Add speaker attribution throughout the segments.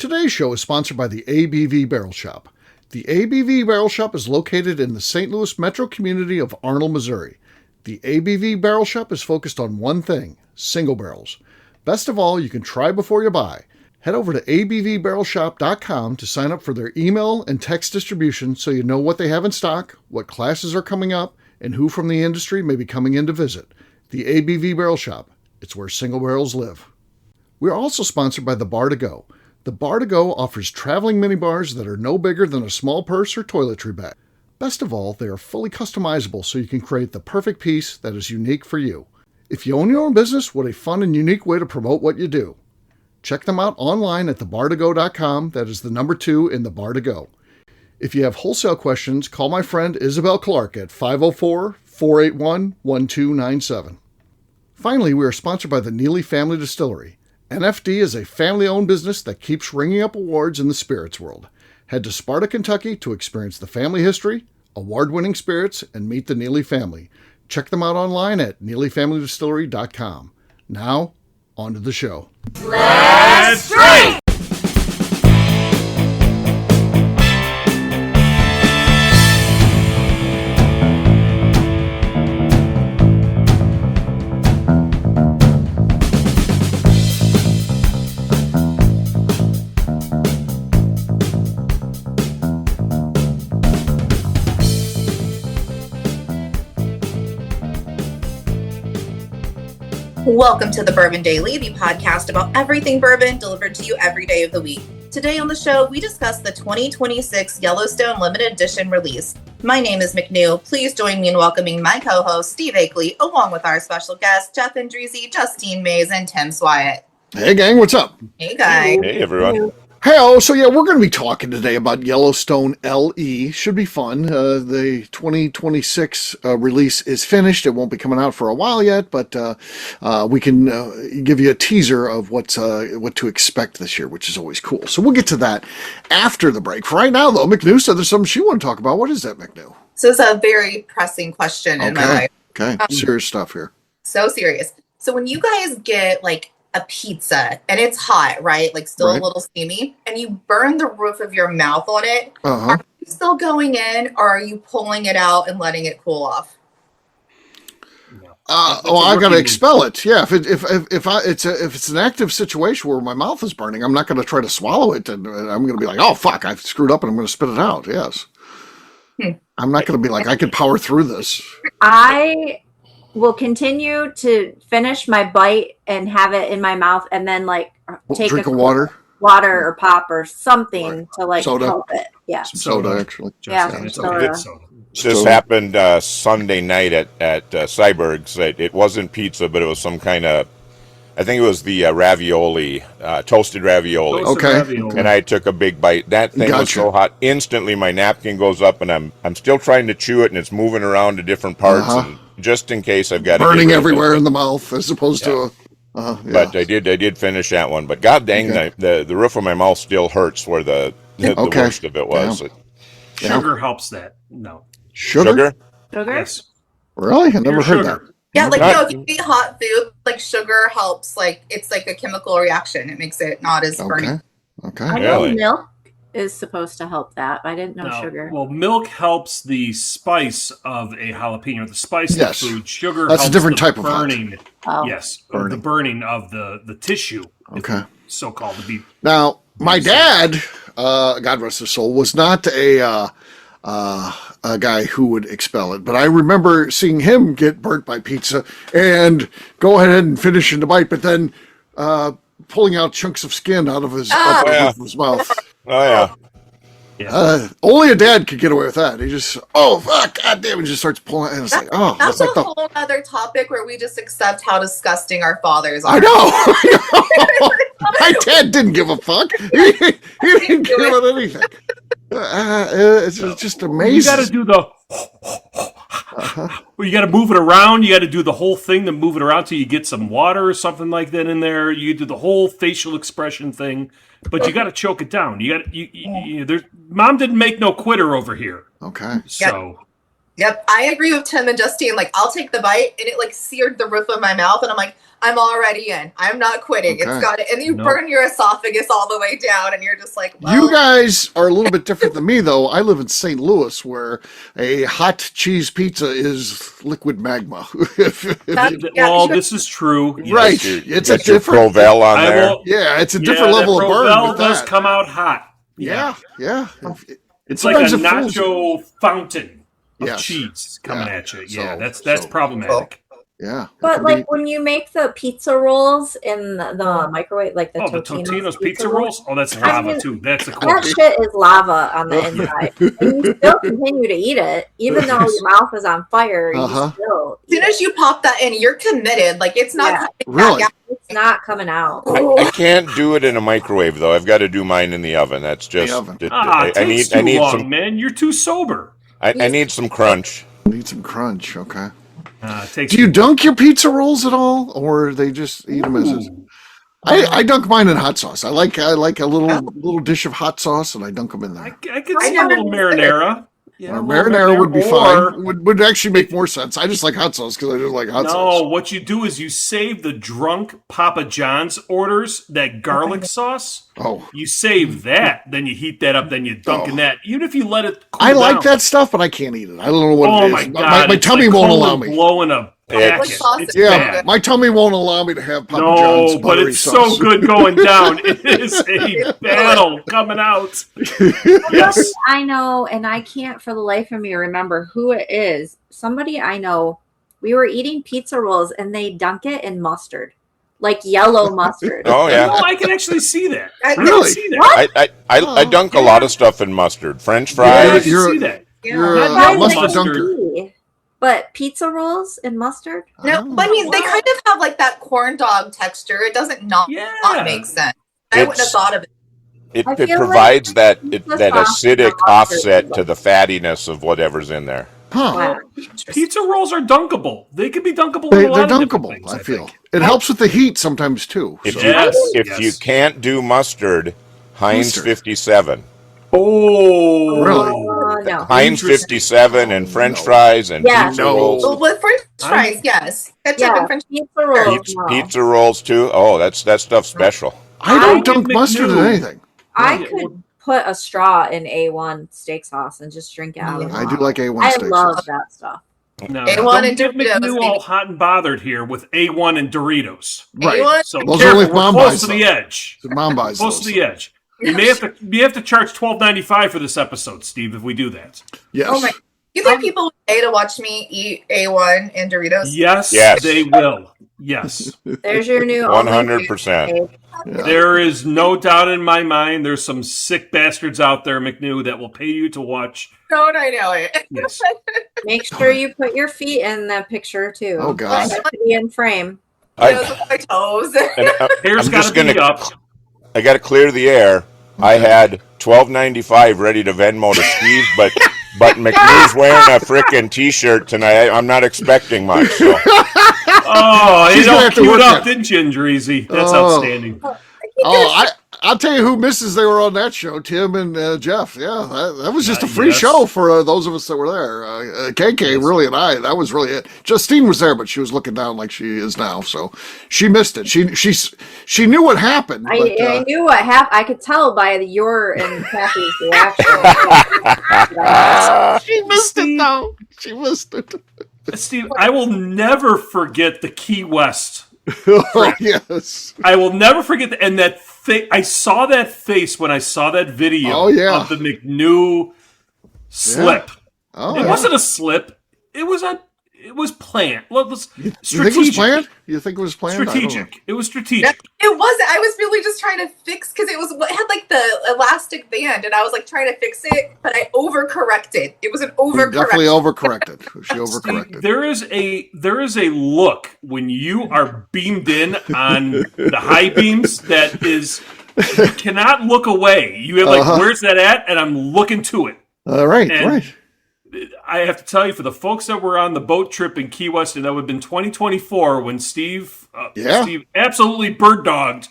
Speaker 1: Today's show is sponsored by the ABV Barrel Shop. The ABV Barrel Shop is located in the St. Louis metro community of Arnold, Missouri. The ABV Barrel Shop is focused on one thing, single barrels. Best of all, you can try before you buy. Head over to abvbarrelshop.com to sign up for their email and text distribution so you know what they have in stock, what classes are coming up, and who from the industry may be coming in to visit. The ABV Barrel Shop. It's where single barrels live. We are also sponsored by the Bar to Go. The Bar to Go offers traveling minibars that are no bigger than a small purse or toiletry bag. Best of all, they are fully customizable so you can create the perfect piece that is unique for you. If you own your own business, what a fun and unique way to promote what you do. Check them out online at thebartogo.com. That is the number 2 in the Bar to Go. If you have wholesale questions, call my friend Isabel Clark at 504-481-1297. Finally, we are sponsored by the Neely Family Distillery. NFD is a family-owned business that keeps ringing up awards in the spirits world. Head to Sparta, Kentucky to experience the family history, award-winning spirits, and meet the Neely family. Check them out online at neelyfamilydistillery.com. Now, on to the show.
Speaker 2: Let's drink!
Speaker 3: Welcome to the Bourbon Daily, the podcast about everything bourbon delivered to you every day of the week. Today on the show, we discuss the 2026 Yellowstone limited edition release. My name is McNew. Please join me in welcoming my co-host, Steve Akeley, along with our special guests, Jeff Andreezy, Justine Mays, and Tim Swyatt.
Speaker 1: Hey, gang, what's up?
Speaker 3: Hey, guys.
Speaker 2: Hey, everyone.
Speaker 1: Hey, so yeah, we're going to be talking today about Yellowstone LE. Should be fun. The 2026 release is finished. It won't be coming out for a while yet, but we can give you a teaser of what to expect this year, which is always cool. So we'll get to that after the break. For right now, though, McNew said there's something she want to talk about. What is that, McNew?
Speaker 3: So it's a very pressing question in my life.
Speaker 1: Okay, serious stuff here.
Speaker 3: So serious. So when you guys get like a pizza and it's hot, right? Like still
Speaker 1: Right.
Speaker 3: a little steamy, and you burn the roof of your mouth on it. Are you still going in, or are you pulling it out and letting it cool off?
Speaker 1: I got to expel it. Yeah, if it's an active situation where my mouth is burning, I'm not going to try to swallow it, and I'm going to be like, oh fuck, I screwed up, and I'm going to spit it out. Yes, I'm not going to be like, I can power through this.
Speaker 4: I will continue to finish my bite and have it in my mouth, and then like take
Speaker 1: Drink
Speaker 4: a
Speaker 1: water
Speaker 4: or pop or something to like
Speaker 1: Soda.
Speaker 4: help it. Yeah.
Speaker 1: Some soda, actually.
Speaker 4: Yeah.
Speaker 2: It's
Speaker 4: Soda.
Speaker 2: soda. This happened Sunday night at Cyberg's. It wasn't pizza, but it was some kind of, I think it was the ravioli, toasted ravioli.
Speaker 1: Okay.
Speaker 2: And I took a big bite. That thing was so hot. Instantly, my napkin goes up, and I'm still trying to chew it, and it's moving around to different parts. And just in case, I've got to
Speaker 1: burning everywhere in the mouth, as opposed to.
Speaker 2: But I did finish that one. But god dang, the roof of my mouth still hurts where the worst of it was.
Speaker 5: Sugar helps that. No.
Speaker 1: Sugar?
Speaker 5: Yes.
Speaker 1: Really? I never heard that.
Speaker 3: Yeah, like if you eat hot food, like sugar helps. Like it's like a chemical reaction. It makes it not as burning.
Speaker 1: Okay.
Speaker 4: I know milk is supposed to help that. I didn't know
Speaker 5: No.
Speaker 4: sugar.
Speaker 5: Well, milk helps the spice of a jalapeno, the spice
Speaker 1: Yes.
Speaker 5: of food. Sugar
Speaker 1: That's a
Speaker 5: helps
Speaker 1: different
Speaker 5: the
Speaker 1: type of hot.
Speaker 5: burning.
Speaker 4: Oh.
Speaker 5: Yes, or the burning of the tissue.
Speaker 1: Okay.
Speaker 5: So-called to be.
Speaker 1: Now, my dad, God rest his soul, was not a guy who would expel it, but I remember seeing him get burnt by pizza and go ahead and finish in the bite, but then pulling out chunks of skin out of his mouth.
Speaker 2: Oh yeah.
Speaker 1: Only a dad could get away with that. He just, oh fuck, god damn, he just starts pulling, and it's like, oh,
Speaker 3: That's
Speaker 1: like
Speaker 3: a whole other topic where we just accept how disgusting our fathers are.
Speaker 1: I know. My dad didn't give a fuck. He didn't give it anything. It's just amazing.
Speaker 5: You got to do the. Well, you got to move it around. You got to do the whole thing, then move it around till you get some water or something like that in there. You do the whole facial expression thing, but you got to choke it down. You got there's mom didn't make no quitter over here.
Speaker 1: Okay.
Speaker 5: So
Speaker 3: Yep, I agree with Tim and Justine. Like, I'll take the bite, and it like seared the roof of my mouth, and I'm like, I'm already in. I'm not quitting.
Speaker 1: Okay.
Speaker 3: It's got it, and you burn your esophagus all the way down, and you're just like, well.
Speaker 1: You guys are a little bit different than me, though. I live in St. Louis, where a hot cheese pizza is liquid magma.
Speaker 5: Well, this is true. Yes.
Speaker 1: Right. It's a different
Speaker 2: Provel on there.
Speaker 1: Yeah, it's a different level of burn.
Speaker 5: Provel
Speaker 1: with
Speaker 5: does
Speaker 1: that.
Speaker 5: come out hot.
Speaker 1: Yeah.
Speaker 5: It's like a
Speaker 1: Sometimes it fools
Speaker 5: nacho fountain of
Speaker 1: Yes.
Speaker 5: cheese coming at you. Yeah,
Speaker 1: So-
Speaker 5: that's problematic.
Speaker 1: Yeah.
Speaker 4: But like when you make the pizza rolls in the microwave, like the
Speaker 5: The Totino's pizza rolls? Oh, that's lava too. That's a cool.
Speaker 4: That shit is lava on the inside. And you still continue to eat it, even though your mouth is on fire. You still
Speaker 3: As soon as you pop that in, you're committed. Like, it's not coming
Speaker 1: Really?
Speaker 3: back out.
Speaker 4: it's not coming out.
Speaker 2: I can't do it in a microwave though. I've got to do mine in the oven. That's just.
Speaker 1: oven.
Speaker 5: It
Speaker 2: I
Speaker 5: takes
Speaker 2: need
Speaker 5: too long,
Speaker 2: some.
Speaker 5: man. You're too sober.
Speaker 2: I need some crunch.
Speaker 1: Need some crunch. Okay.
Speaker 5: It takes
Speaker 1: Do you dunk your pizza rolls at all, or they just eat them as is? I dunk mine in hot sauce. I like a little dish of hot sauce, and I dunk them in there.
Speaker 5: I could see a little marinara. Yeah, a little
Speaker 1: Marinara would be
Speaker 5: or-
Speaker 1: fine. Would actually make more sense. I just like hot sauce because I just like hot
Speaker 5: No,
Speaker 1: sauce.
Speaker 5: what you do is you save the drunk Papa John's orders, that garlic sauce.
Speaker 1: Oh,
Speaker 5: You save that, then you heat that up, then you dunk in that. Even if you let it cool
Speaker 1: I like
Speaker 5: down.
Speaker 1: that stuff, but I can't eat it. I don't know what
Speaker 5: Oh
Speaker 1: it is.
Speaker 5: my god!
Speaker 1: My
Speaker 5: it's
Speaker 1: tummy
Speaker 5: like
Speaker 1: won't
Speaker 5: colon
Speaker 1: allow me.
Speaker 5: Blowing a packet.
Speaker 3: sauce
Speaker 5: It's
Speaker 3: is
Speaker 1: Yeah,
Speaker 5: bad.
Speaker 1: my tummy won't allow me to have Papa John's
Speaker 5: No, but
Speaker 1: buttery
Speaker 5: it's
Speaker 1: sauce.
Speaker 5: so good going down. It is a battle coming out. Yes.
Speaker 4: Somebody I know, and I can't for the life of me remember who it is. Somebody I know, we were eating pizza rolls and they dunk it in mustard, like yellow mustard.
Speaker 2: Oh yeah.
Speaker 5: No, I can actually see that. I
Speaker 1: Really?
Speaker 5: can see that.
Speaker 2: I dunk a lot of stuff in mustard. French
Speaker 5: Yeah, I
Speaker 2: fries.
Speaker 5: can
Speaker 1: You're-
Speaker 5: see that.
Speaker 1: You're
Speaker 5: Not
Speaker 1: a
Speaker 5: yellow
Speaker 1: mustard
Speaker 5: mustard.
Speaker 1: dunker.
Speaker 4: But pizza rolls and mustard?
Speaker 3: No, but I mean, they kind of have like that corn dog texture. It doesn't not make sense. I wouldn't have thought of it.
Speaker 2: It
Speaker 4: I feel
Speaker 2: provides
Speaker 4: like
Speaker 2: that
Speaker 4: pizza
Speaker 2: that
Speaker 4: sauce
Speaker 2: acidic
Speaker 4: and mustard
Speaker 2: offset
Speaker 4: is
Speaker 2: to the fattiness of whatever's in there.
Speaker 1: Huh.
Speaker 4: Wow.
Speaker 5: Pizza rolls are dunkable. They could be dunkable.
Speaker 1: They're
Speaker 5: in a lot of different
Speaker 1: dunkable,
Speaker 5: things,
Speaker 1: I feel.
Speaker 5: think.
Speaker 1: It helps with the heat sometimes, too.
Speaker 2: If
Speaker 1: So-
Speaker 2: you
Speaker 5: Yes,
Speaker 2: if
Speaker 5: yes.
Speaker 2: you can't do mustard, Heinz
Speaker 1: Mustard.
Speaker 2: 57.
Speaker 5: Oh,
Speaker 1: Really?
Speaker 4: No.
Speaker 2: Heinz
Speaker 5: Interesting.
Speaker 2: 57 and French fries and
Speaker 4: Yeah.
Speaker 2: pizza
Speaker 1: No.
Speaker 2: rolls.
Speaker 3: Well, with French fries, yes. Ketchup
Speaker 4: Yeah,
Speaker 3: and French
Speaker 4: pizza rolls.
Speaker 2: Pizza,
Speaker 4: no.
Speaker 2: pizza rolls too. Oh, that stuff's special.
Speaker 1: I don't
Speaker 5: I
Speaker 1: dunk
Speaker 5: give
Speaker 1: mustard in
Speaker 5: McNew-
Speaker 1: anything.
Speaker 4: I
Speaker 5: Yeah.
Speaker 4: could put a straw in A1 steak sauce and just drink it out of the
Speaker 1: I do
Speaker 4: bottle.
Speaker 1: like A1
Speaker 4: I
Speaker 1: steak
Speaker 4: love
Speaker 1: sauce.
Speaker 4: that stuff.
Speaker 5: No,
Speaker 3: A1
Speaker 5: don't
Speaker 3: and
Speaker 5: get
Speaker 3: Doritos,
Speaker 5: McNew
Speaker 3: baby.
Speaker 5: all hot and bothered here with A1 and Doritos.
Speaker 1: Right.
Speaker 3: A1.
Speaker 5: So
Speaker 1: Those are
Speaker 5: careful,
Speaker 1: only if
Speaker 5: we're
Speaker 1: Mom
Speaker 5: close
Speaker 1: buys
Speaker 5: to the
Speaker 1: them.
Speaker 5: edge.
Speaker 1: So Mom buys
Speaker 5: Close
Speaker 1: those.
Speaker 5: to the edge. You may have to charge $12.95 for this episode, Steve, if we do that.
Speaker 1: Yes.
Speaker 3: Oh my! You think people would pay to watch me eat A1 and Doritos?
Speaker 5: Yes,
Speaker 2: Yes.
Speaker 5: they will. Yes.
Speaker 4: There's your new
Speaker 2: 100%.
Speaker 5: There is no doubt in my mind there's some sick bastards out there, McNew, that will pay you to watch.
Speaker 3: Don't I know it?
Speaker 5: Yes.
Speaker 4: Make sure you put your feet in that picture too.
Speaker 1: Oh, God.
Speaker 4: It has to be in frame.
Speaker 3: Those are my toes.
Speaker 2: And
Speaker 5: Hair's
Speaker 2: I'm
Speaker 5: got
Speaker 2: just
Speaker 5: to be
Speaker 2: gonna-
Speaker 5: up.
Speaker 2: I got to clear the air. I had $12.95 ready to Venmo to Steve, but McNew's wearing a frickin' T-shirt tonight. I'm not expecting much. So.
Speaker 5: Oh,
Speaker 1: She's
Speaker 5: you
Speaker 1: gonna
Speaker 5: don't
Speaker 1: have to
Speaker 5: queue
Speaker 1: work
Speaker 5: it up,
Speaker 1: that.
Speaker 5: didn't you, Andreezy? That's
Speaker 1: Oh.
Speaker 5: outstanding.
Speaker 1: I'll tell you who misses they were on that show, Tim and Jeff. Yeah, that was just a free
Speaker 5: Yes.
Speaker 1: show for those of us that were there. KK, really, and I, that was really it. Justine was there, but she was looking down like she is now, so she missed it. She knew what happened. But,
Speaker 4: I knew what happened. I could tell by your and Kathy's reaction.
Speaker 1: she missed it, though. She missed it.
Speaker 5: Steve, I will never forget the Key West.
Speaker 1: Oh, yes.
Speaker 5: I will never forget that. And that I saw that face when I saw that video
Speaker 1: Oh, yeah.
Speaker 5: of the McNew slip.
Speaker 1: Oh,
Speaker 5: It
Speaker 1: yeah.
Speaker 5: wasn't a slip. It was planned.
Speaker 1: You think it was
Speaker 5: Strategic.
Speaker 1: planned? You think it was planned? I don't know.
Speaker 5: Strategic. It was strategic.
Speaker 3: It wasn't. I was really just trying to fix because it had like the elastic band, and I was like trying to fix it, but I overcorrected. It was an
Speaker 1: You definitely
Speaker 3: overcorrection.
Speaker 1: overcorrected. She overcorrected.
Speaker 5: Steve, there is a look when you are beamed in on the high beams that is you cannot look away. You have like, where's that at? And I'm looking to it.
Speaker 1: Right,
Speaker 5: And-
Speaker 1: right.
Speaker 5: I have to tell you, for the folks that were on the boat trip in Key West, and that would have been 2024 when Steve absolutely bird dogged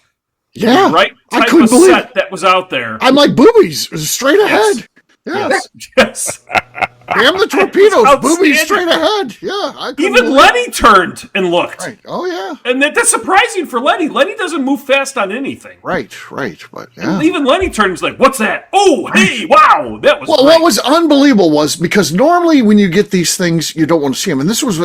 Speaker 1: Yeah.
Speaker 5: the right
Speaker 1: I
Speaker 5: type
Speaker 1: couldn't
Speaker 5: of
Speaker 1: believe
Speaker 5: set that was out there.
Speaker 1: I'm like boobies, straight
Speaker 5: Yes.
Speaker 1: ahead. Yeah.
Speaker 5: Yes.
Speaker 1: Damn the torpedoes, booby
Speaker 5: outstanding.
Speaker 1: straight ahead. Yeah, I couldn't
Speaker 5: Even
Speaker 1: believe
Speaker 5: Lenny turned and looked.
Speaker 1: Right. Oh, yeah.
Speaker 5: And that's surprising for Lenny. Lenny doesn't move fast on anything.
Speaker 1: Right. But, yeah.
Speaker 5: Even Lenny turned and was like, what's that? Oh, hey, wow. That was
Speaker 1: Well,
Speaker 5: great.
Speaker 1: what was unbelievable was because normally when you get these things, you don't want to see them. And this was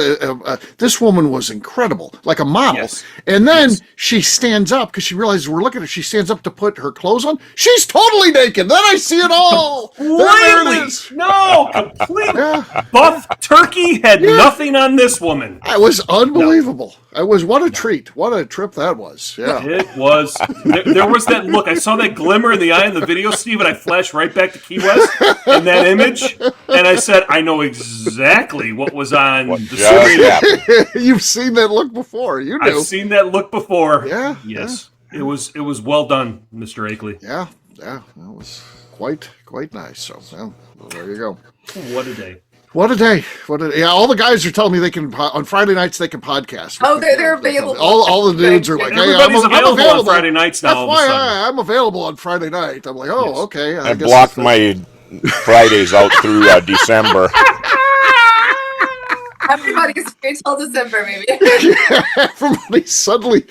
Speaker 1: this woman was incredible, like a model.
Speaker 5: Yes.
Speaker 1: And then she stands up because she realizes we're looking at her. She stands up to put her clothes on. She's totally naked. Then I see it all. There it is.
Speaker 5: No, completely.
Speaker 1: Yeah.
Speaker 5: Buff Turkey had nothing on this woman.
Speaker 1: It was unbelievable. What a treat. What a trip that was. Yeah.
Speaker 5: It was. There was that look. I saw that glimmer in the eye in the video, Steve, and I flashed right back to Key West in that image. And I said, I know exactly what was on the screen.
Speaker 1: You've seen that look before. You do.
Speaker 5: I've seen that look before.
Speaker 1: Yeah.
Speaker 5: Yes. Yeah. It was well done, Mr. Akeley.
Speaker 1: Yeah. That was quite nice. So, well, there you go.
Speaker 5: What a day.
Speaker 1: What a day. Yeah, all the guys are telling me they can, on Friday nights, they can podcast.
Speaker 3: Oh, they're available.
Speaker 1: All the dudes are like, hey,
Speaker 5: Everybody's
Speaker 1: I'm
Speaker 5: available
Speaker 1: available
Speaker 5: on Friday nights now. all of a sudden.
Speaker 1: FYI, I'm available on Friday night. I'm like, okay.
Speaker 2: I blocked my Fridays out through December.
Speaker 3: Everybody's free till December, maybe.
Speaker 1: Everybody suddenly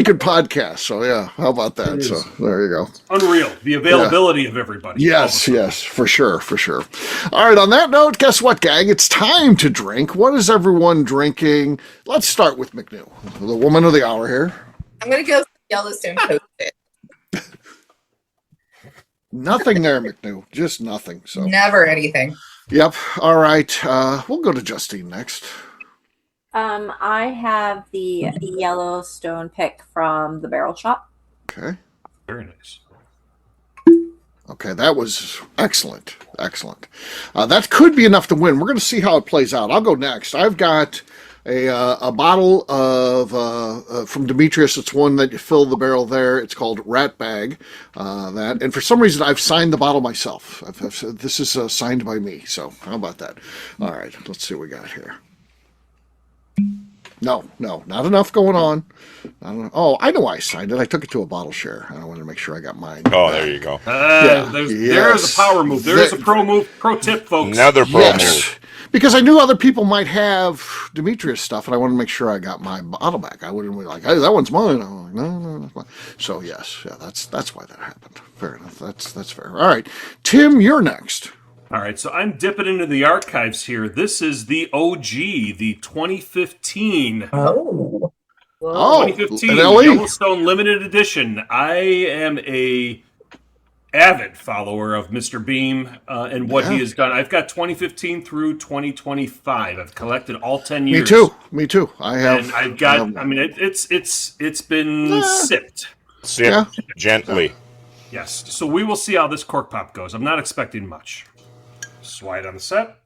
Speaker 1: could podcast. So, yeah, how about that? So, there you go.
Speaker 5: Unreal. The availability of everybody.
Speaker 1: Yes, for sure. All right, on that note, guess what, gang? It's time to drink. What is everyone drinking? Let's start with McNew, the woman of the hour here.
Speaker 3: I'm going to go Yellowstone Coasted.
Speaker 1: Nothing there, McNew. Just nothing. So
Speaker 3: Never anything.
Speaker 1: Yep. All right. We'll go to Justine next.
Speaker 4: I have the Yellowstone pick from the Barrel Shop.
Speaker 1: Okay.
Speaker 5: Very nice.
Speaker 1: Okay, that was excellent. That could be enough to win. We're going to see how it plays out. I'll go next. I've got a bottle of from Demetrius. It's one that you fill the barrel there. It's called Rat Bag. And for some reason, I've signed the bottle myself. This is signed by me. So how about that? All right, let's see what we got here. No, not enough going on. Oh, I know why I signed it. I took it to a bottle share. I wanted to make sure I got mine.
Speaker 2: Oh, there you go.
Speaker 5: There's a power move. There's a pro move. Pro tip, folks.
Speaker 2: Another pro move.
Speaker 1: Because I knew other people might have Demetrius stuff, and I wanted to make sure I got my bottle back. I wouldn't be like, hey, that one's mine. I'm like, no, that's mine. So, yes, that's why that happened. Fair enough. That's fair. All right. Tim, you're next.
Speaker 5: All right, so I'm dipping into the archives here. This is the OG, the 2015.
Speaker 3: Oh.
Speaker 5: 2015 Yellowstone Limited Edition. I am a avid follower of Mr. Beam and what he has done. I've got 2015 through 2025. I've collected all 10 years.
Speaker 1: Me too. I have.
Speaker 5: And I've got. I mean, it's been sipped.
Speaker 2: Sipped gently.
Speaker 5: Yes. So we will see how this cork pop goes. I'm not expecting much. Slide on the set.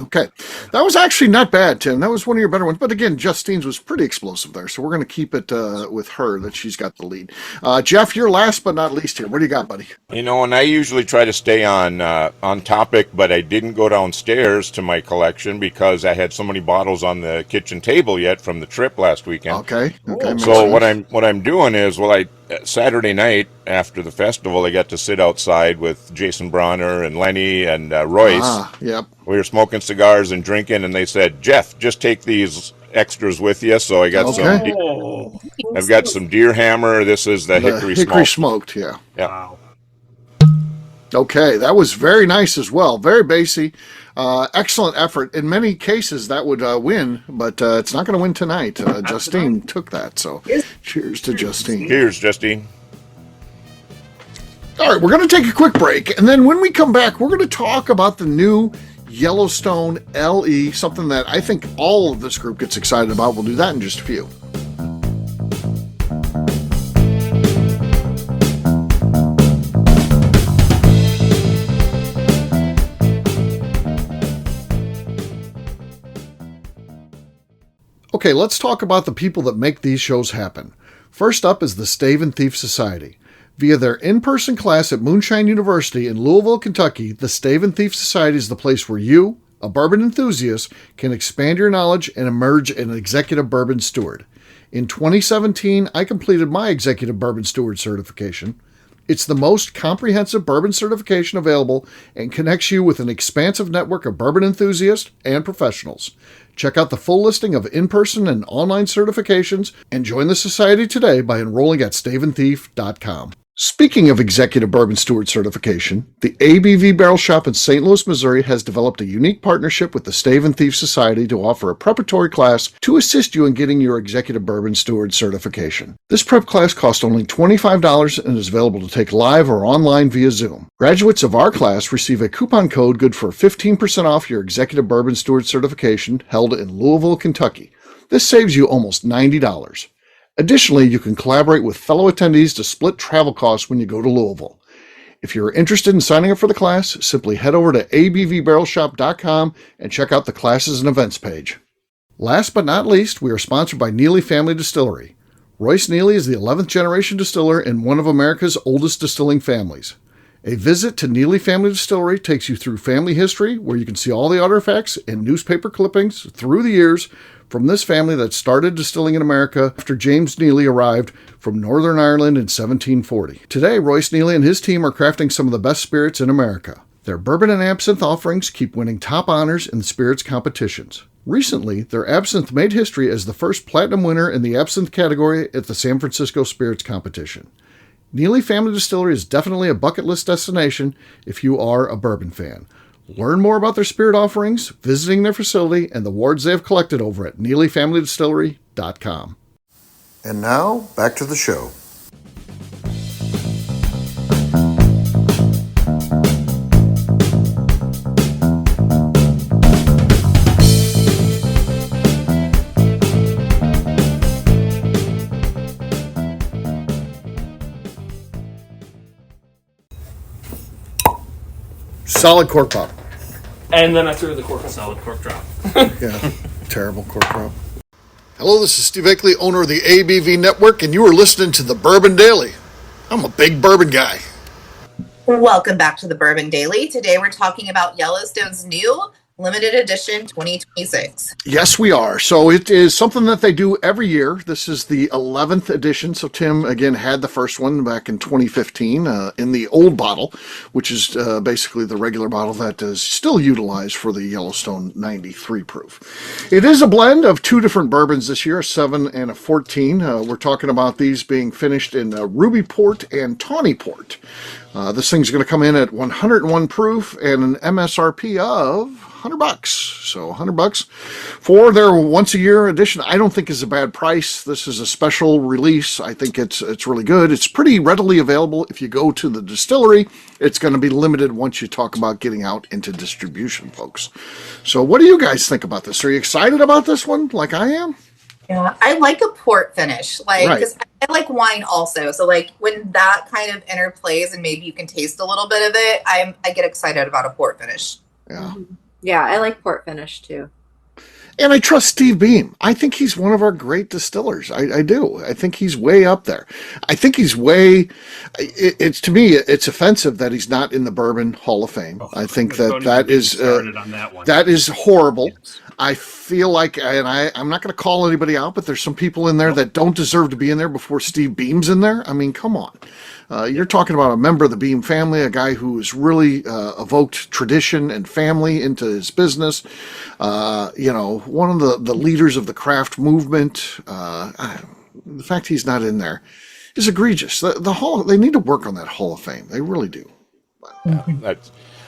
Speaker 1: Okay. That was actually not bad, Tim. That was one of your better ones. But again, Justine's was pretty explosive there. So we're going to keep it with her that she's got the lead. Jeff, you're last but not least here. What do you got, buddy?
Speaker 2: You know, and I usually try to stay on topic, but I didn't go downstairs to my collection because I had so many bottles on the kitchen table yet from the trip last weekend.
Speaker 1: Okay.
Speaker 2: So what I'm doing is, Saturday night after the festival, I got to sit outside with Jason Bronner and Lenny and Royce.
Speaker 1: Yep.
Speaker 2: We were smoking cigars and drinking, and they said, "Jeff, just take these extras with you." So I got some. I've got some Deer Hammer. This is the Hickory
Speaker 1: smoked. Yeah.
Speaker 5: Wow.
Speaker 1: Okay, that was very nice as well. Very bassy. Excellent effort. In many cases, that would win, but it's not going to win tonight. Justine took that, so cheers to Justine.
Speaker 2: Cheers, Justine.
Speaker 1: All right, we're going to take a quick break, and then when we come back, we're going to talk about the new Yellowstone LE, something that I think all of this group gets excited about. We'll do that in just a few. Okay, let's talk about the people that make these shows happen. First up is the Stave and Thief Society. Via their in-person class at Moonshine University in Louisville, Kentucky, the Stave and Thief Society is the place where you, a bourbon enthusiast, can expand your knowledge and emerge an executive bourbon steward. In 2017, I completed my executive bourbon steward certification. It's the most comprehensive bourbon certification available and connects you with an expansive network of bourbon enthusiasts and professionals. Check out the full listing of in-person and online certifications and join the society today by enrolling at staveandthief.com. Speaking of Executive Bourbon Steward certification, the ABV Barrel Shop in St. Louis, Missouri has developed a unique partnership with the Stave and Thief Society to offer a preparatory class to assist you in getting your Executive Bourbon Steward certification. This prep class costs only $25 and is available to take live or online via Zoom. Graduates of our class receive a coupon code good for 15% off your Executive Bourbon Steward certification held in Louisville, Kentucky. This saves you almost $90. Additionally, you can collaborate with fellow attendees to split travel costs when you go to Louisville. If you're interested in signing up for the class, simply head over to abvbarrelshop.com and check out the classes and events page. Last but not least, we are sponsored by Neely Family Distillery. Royce Neely is the 11th generation distiller in one of America's oldest distilling families. A visit to Neely Family Distillery takes you through family history, where you can see all the artifacts and newspaper clippings through the years from this family that started distilling in America after James Neely arrived from Northern Ireland in 1740. Today, Royce Neely and his team are crafting some of the best spirits in America. Their bourbon and absinthe offerings keep winning top honors in the spirits competitions. Recently, their absinthe made history as the first platinum winner in the absinthe category at the San Francisco Spirits Competition. Neely Family Distillery is definitely a bucket list destination if you are a bourbon fan. Learn more about their spirit offerings, visiting their facility, and the awards they have collected over at NeelyFamilyDistillery.com. And now, back to the show. Solid cork pop.
Speaker 5: And then I threw the cork, a solid cork drop.
Speaker 1: Yeah, terrible cork pop. Hello, this is Steve Akeley, owner of the ABV Network, and you are listening to the Bourbon Daily. I'm a big bourbon guy.
Speaker 3: Welcome back to the Bourbon Daily. Today we're talking about Yellowstone's new limited edition 2026.
Speaker 1: Yes, we are. So it is something that they do every year. This is the 11th edition. So Tim, again, had the first one back in 2015 in the old bottle, which is basically the regular bottle that is still utilized for the Yellowstone 93 proof. It is a blend of two different bourbons this year, a 7 and a 14. We're talking about these being finished in Ruby Port and Tawny Port. This thing's going to come in at 101 proof and an MSRP of $100. So $100 for their once a year edition. I don't think is a bad price. This is a special release. I think it's really good. It's pretty readily available. If you go to the distillery, it's going to be limited once you talk about getting out into distribution, folks. So what do you guys think about this? Are you excited about this one like I am?
Speaker 3: Yeah, I like a port finish, like, because
Speaker 1: Right.
Speaker 3: I like wine also. So, like, when that kind of interplays and maybe you can taste a little bit of it, I get excited about a port finish.
Speaker 1: Yeah.
Speaker 4: Yeah, I like port finish too.
Speaker 1: And I trust Steve Beam. I think he's one of our great distillers. I do. I think he's way up there. I think he's way. It's to me, it's offensive that he's not in the Bourbon Hall of Fame. I think that is
Speaker 5: started on that one.
Speaker 1: that is horrible.
Speaker 5: Yes.
Speaker 1: I feel like, and I'm not going to call anybody out, but there's some people in there that don't deserve to be in there before Steve Beam's in there. I mean, come on. You're talking about a member of the Beam family, a guy who has really evoked tradition and family into his business. One of the leaders of the craft movement. The fact he's not in there is egregious. They need to work on that Hall of Fame. They really do.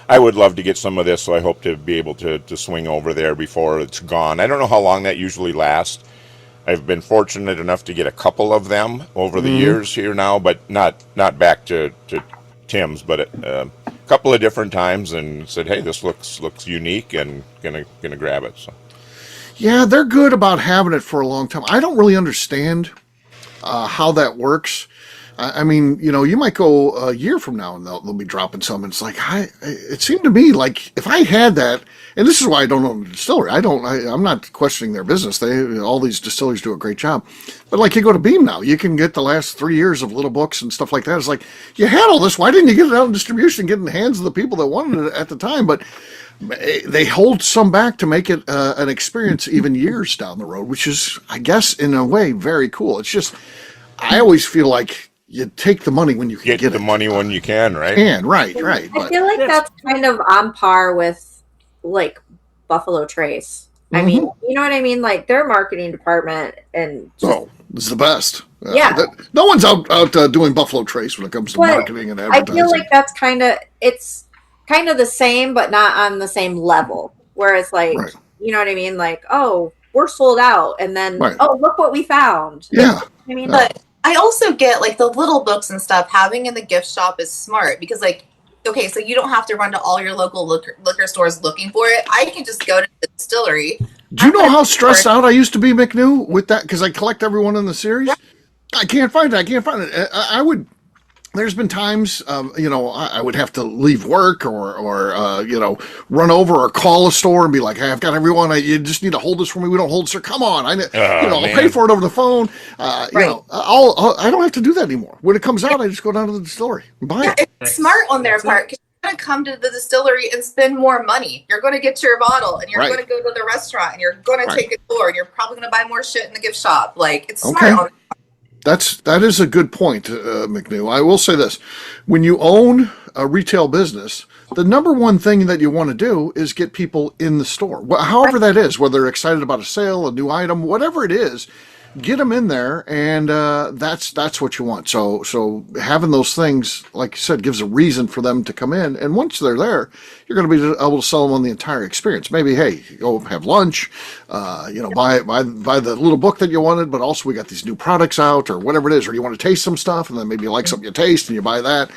Speaker 2: I would love to get some of this, so I hope to be able to swing over there before it's gone. I don't know how long that usually lasts. I've been fortunate enough to get a couple of them over the years here now, but not back to Tim's, but a couple of different times, and said, "Hey, this looks unique," and gonna grab it. So.
Speaker 1: Yeah, they're good about having it for a long time. I don't really understand how that works. I mean, you might go a year from now and they'll be dropping some. And it's like, it seemed to me like if I had that, and this is why I don't own a distillery. I'm not questioning their business. All these distilleries do a great job. But like you go to Beam now, you can get the last 3 years of little books and stuff like that. It's like, you had all this. Why didn't you get it out in distribution and get it in the hands of the people that wanted it at the time? But they hold some back to make it an experience even years down the road, which is, I guess, in a way, very cool. It's just, I always feel like you take the money when you can get
Speaker 2: the
Speaker 1: it.
Speaker 2: money when you can, right?
Speaker 1: Right.
Speaker 4: I
Speaker 1: But,
Speaker 4: feel like that's kind of on par with like Buffalo Trace. I mean, you know what I mean? Like their marketing department and just,
Speaker 1: it's the best.
Speaker 4: Yeah.
Speaker 1: No one's out doing Buffalo Trace when it comes to marketing and
Speaker 4: I
Speaker 1: advertising.
Speaker 4: feel like that's it's kind of the same, but not on the same level. Where it's like, you know what I mean? Like, oh, we're sold out, and then oh, look what we found.
Speaker 1: Yeah.
Speaker 4: I mean,
Speaker 3: but I also get like the little books and stuff having in the gift shop is smart because like, okay, so you don't have to run to all your local liquor stores looking for it. I can just go to the distillery.
Speaker 1: Do you know how stressed out I used to be, McNew, with that? Because I collect everyone in the series. I can't find it. I would. There's been times, I would have to leave work or run over or call a store and be like, hey, I've got everyone. You just need to hold this for me. We don't hold it, sir. Come on. I'll pay for it over the phone. I don't have to do that anymore. When it comes out, I just go down to the distillery and buy it.
Speaker 3: It's smart on their part because you're going to come to the distillery and spend more money. You're going to get your bottle and you're going to go to the restaurant and you're going to take a tour and you're probably going to buy more shit in the gift shop. Like, it's smart on their part.
Speaker 1: That is a good point, McNew. I will say this. When you own a retail business, the number one thing that you want to do is get people in the store. However that is, whether they're excited about a sale, a new item, whatever it is, get them in there, and that's what you want. So having those things, like you said, gives a reason for them to come in. And once they're there, you're going to be able to sell them on the entire experience. Maybe, hey, go have lunch, buy the little book that you wanted, but also we got these new products out or whatever it is, or you want to taste some stuff, and then maybe you like something you taste and you buy that.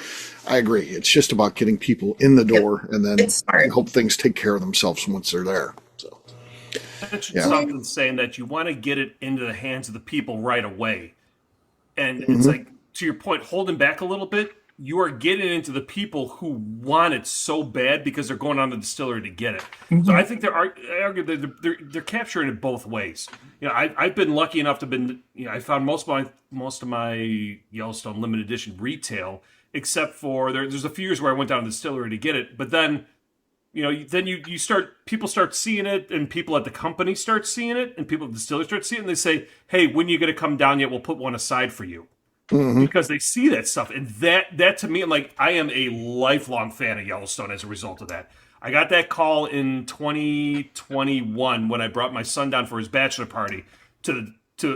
Speaker 1: I agree. It's just about getting people in the door, and then you hope things take care of themselves once they're there.
Speaker 5: Mentioned something saying that you want to get it into the hands of the people right away. And it's like, to your point, holding back a little bit, you are getting into the people who want it so bad because they're going on the distillery to get it. So I think I argue that they're capturing it both ways. I've been lucky enough to I found most of my Yellowstone limited edition retail, except for there's a few years where I went down to the distillery to get it, but then people start seeing it, and people at the company start seeing it, and people at the distillery start seeing it, and they say, hey, when are you going to come down yet? We'll put one aside for you. Because they see that stuff. And that to me, I am a lifelong fan of Yellowstone as a result of that. I got that call in 2021 when I brought my son down for his bachelor party to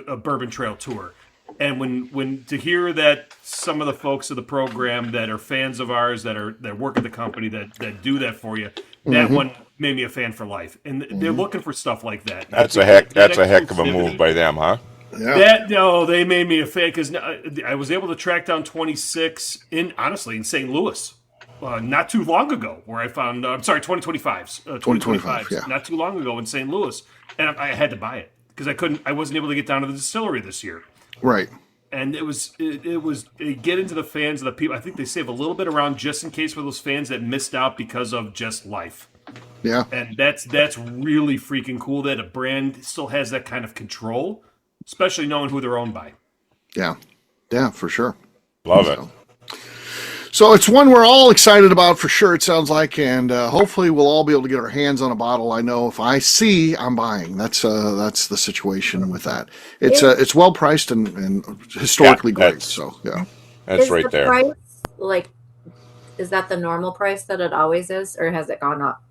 Speaker 5: a Bourbon Trail tour. And when to hear that some of the folks of the program that are fans of ours that work at the company that do that for you, that one made me a fan for life. And they're looking for stuff like that.
Speaker 2: That's a heck of a move by them, huh?
Speaker 1: Yeah.
Speaker 5: They made me a fan because I was able to track down 26 in St. Louis. Not too long ago, where I found 2025s, 2025s, not too long ago in St. Louis, and I had to buy it because I wasn't able to get down to the distillery this year.
Speaker 1: Right.
Speaker 5: And it was get into the fans of the people. I think they save a little bit around just in case for those fans that missed out because of just life.
Speaker 1: Yeah.
Speaker 5: And that's really freaking cool that a brand still has that kind of control, especially knowing who they're owned by.
Speaker 1: Yeah. Yeah, for sure.
Speaker 2: Love it.
Speaker 1: So it's one we're all excited about for sure, it sounds like, and hopefully we'll all be able to get our hands on a bottle. I know if I see, I'm buying. That's the situation with that. It's well priced and historically great. So yeah,
Speaker 2: that's right there.
Speaker 4: Price, is that the normal price that it always is, or has it gone up?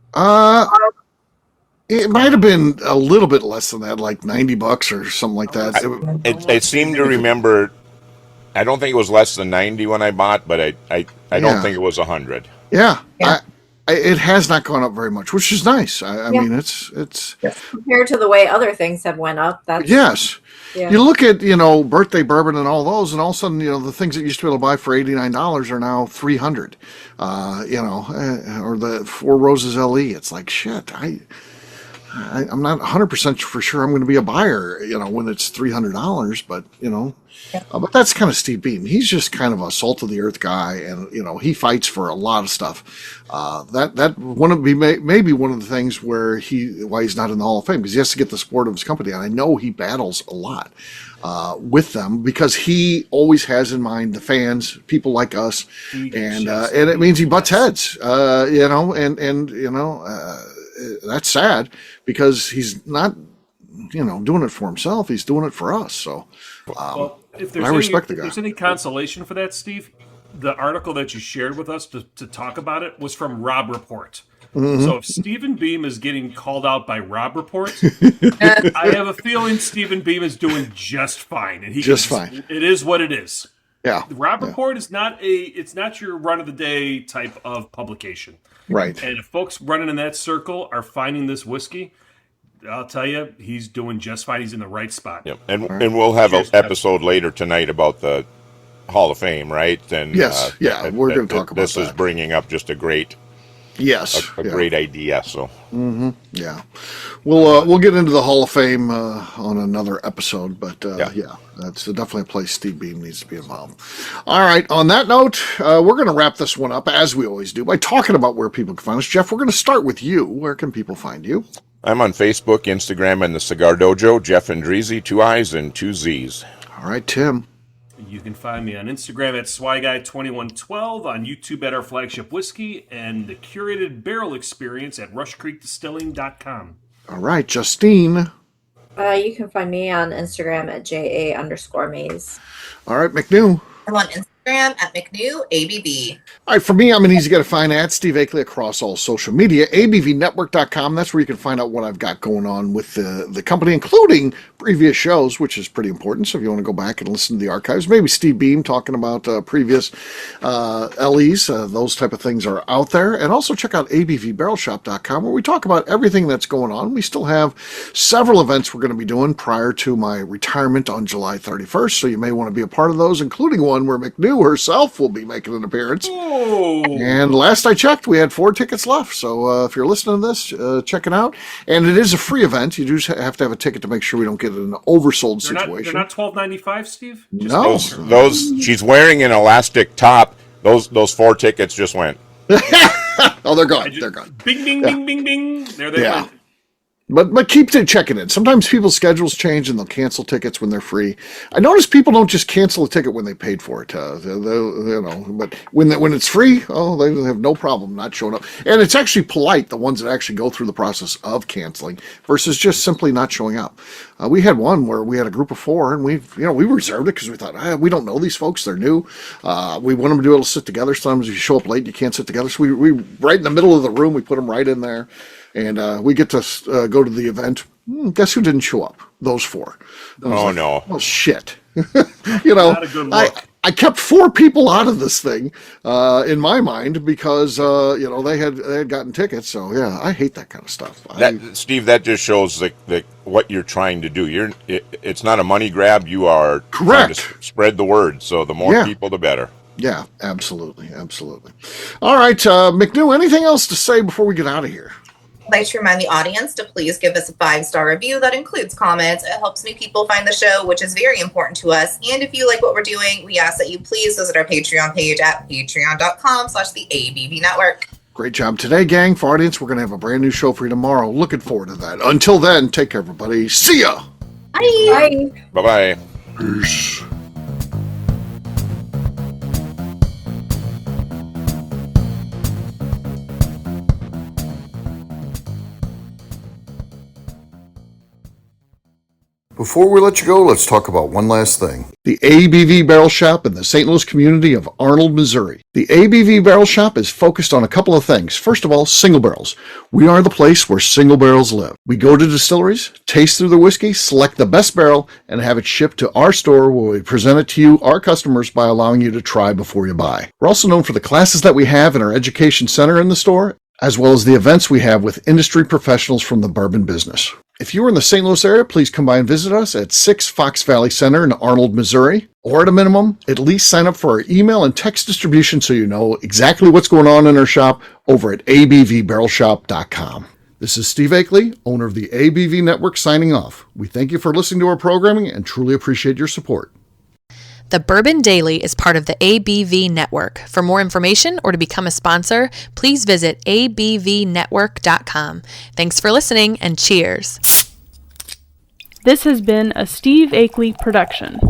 Speaker 1: It might have been a little bit less than that, like $90 or something like that.
Speaker 2: I seem to remember. I don't think it was less than 90 when I bought, but I don't think it was 100.
Speaker 1: Yeah. It has not gone up very much, which is nice. I mean, it's
Speaker 4: compared to the way other things have went up. That's
Speaker 1: yes. Yeah. You look at birthday bourbon and all those, and all of a sudden the things that you used to be able to buy for $89 are now $300. Or the Four Roses LE. It's like shit. I'm not 100% for sure I'm going to be a buyer, when it's $300, but, but that's kind of Steve Beam. He's just kind of a salt of the earth guy, and, he fights for a lot of stuff. That wouldn't be maybe one of the things why he's not in the Hall of Fame, because he has to get the support of his company. And I know he battles a lot with them because he always has in mind the fans, people like us, and it means he butts heads, that's sad because he's not, doing it for himself. He's doing it for us. So,
Speaker 5: Well, if
Speaker 1: I respect the
Speaker 5: if
Speaker 1: guy.
Speaker 5: there's any consolation for that, Steve, the article that you shared with us to talk about it was from Rob Report.
Speaker 1: Mm-hmm.
Speaker 5: So if Stephen Beam is getting called out by Rob Report, I have a feeling Stephen Beam is doing just fine, and
Speaker 1: fine.
Speaker 5: It is what it is.
Speaker 1: Yeah.
Speaker 5: The Rob Report is it's not your run of the day type of publication.
Speaker 1: Right.
Speaker 5: And if folks running in that circle are finding this whiskey, I'll tell you, he's doing just fine. He's in the right spot.
Speaker 2: Yep. And we'll have an episode later tonight about the Hall of Fame, right? And
Speaker 1: yes. We're going to talk about
Speaker 2: this. This is bringing up just a great great idea. So
Speaker 1: yeah, we'll get into the Hall of Fame on another episode, but that's definitely a place Steve Beam needs to be involved. All right, on that note, we're going to wrap this one up as we always do by talking about where people can find us. Jeff, we're going to start with you. Where can people find you?
Speaker 2: I'm on Facebook, Instagram, and the Cigar Dojo. Jeff Andreezy, 2 I's and 2 Z's.
Speaker 1: All right, Tim.
Speaker 5: You can find me on Instagram at SwyGuy2112, on YouTube at Our Flagship Whiskey, and the curated barrel experience at RushCreekDistilling.com.
Speaker 1: All right, Justine.
Speaker 4: You can find me on Instagram at JA_Maze.
Speaker 1: All right, McNew.
Speaker 3: I'm on Instagram at McNew
Speaker 1: All right, for me, I'm an easy guy to find at Steve Akeley across all social media. ABVNetwork.com. That's where you can find out what I've got going on with the company, including previous shows, which is pretty important. So if you want to go back and listen to the archives, maybe Steve Beam talking about previous LEs, those type of things are out there. And also check out ABVBarrelShop.com, where we talk about everything that's going on. We still have several events we're going to be doing prior to my retirement on July 31st. So you may want to be a part of those, including one where McNew herself will be making an appearance.
Speaker 5: Oh.
Speaker 1: And last I checked, we had 4 tickets left. So if you're listening to this, check it out. And it is a free event. You just have to have a ticket to make sure we don't get an oversold situation.
Speaker 5: They're not $12.95, Steve?
Speaker 1: No.
Speaker 2: Those she's wearing an elastic top. Those 4 tickets just went.
Speaker 1: Oh, they're gone. They're gone.
Speaker 5: Bing, bing, bing, bing, bing. There they went.
Speaker 1: But keep checking it. Sometimes people's schedules change and they'll cancel tickets when they're free. I notice people don't just cancel a ticket when they paid for it. But when it's free, they have no problem not showing up. And it's actually polite, the ones that actually go through the process of canceling versus just simply not showing up. We had one where we had a group of 4 and we reserved it because we thought, we don't know these folks. They're new. We want them to be able to sit together. Sometimes if you show up late, you can't sit together. So we right in the middle of the room, we put them right in there. And we get to go to the event. Guess who didn't show up? Those 4.
Speaker 2: No.
Speaker 1: Well, shit.
Speaker 5: Not a good look.
Speaker 1: I kept 4 people out of this thing in my mind because they had gotten tickets. So yeah, I hate that kind of stuff.
Speaker 2: Steve, that just shows what you're trying to do. It's not a money grab. You are
Speaker 1: correct.
Speaker 2: Trying to spread the word. So the more people, the better.
Speaker 1: Yeah, absolutely. All right, McNew. Anything else to say before we get out of here?
Speaker 3: I'd like to remind the audience to please give us a 5-star review that includes comments. It helps new people find the show, which is very important to us. And if you like what we're doing, we ask that you please visit our Patreon page at patreon.com/the ABV Network.
Speaker 1: Great job today, gang. For our audience, we're going to have a brand new show for you tomorrow. Looking forward to that. Until then, take care, everybody. See ya.
Speaker 3: Bye.
Speaker 2: Bye-bye.
Speaker 1: Peace. Before we let you go, let's talk about one last thing. The ABV Barrel Shop in the St. Louis community of Arnold, Missouri. The ABV Barrel Shop is focused on a couple of things. First of all, single barrels. We are the place where single barrels live. We go to distilleries, taste through the whiskey, select the best barrel, and have it shipped to our store where we present it to you, our customers, by allowing you to try before you buy. We're also known for the classes that we have in our education center in the store, as well as the events we have with industry professionals from the bourbon business. If you're in the St. Louis area, please come by and visit us at 6 Fox Valley Center in Arnold, Missouri. Or at a minimum, at least sign up for our email and text distribution so you know exactly what's going on in our shop over at abvbarrelshop.com. This is Steve Akeley, owner of the ABV Network, signing off. We thank you for listening to our programming and truly appreciate your support.
Speaker 6: The Bourbon Daily is part of the ABV Network. For more information or to become a sponsor, please visit abvnetwork.com. Thanks for listening and cheers.
Speaker 7: This has been a Steve Akeley production.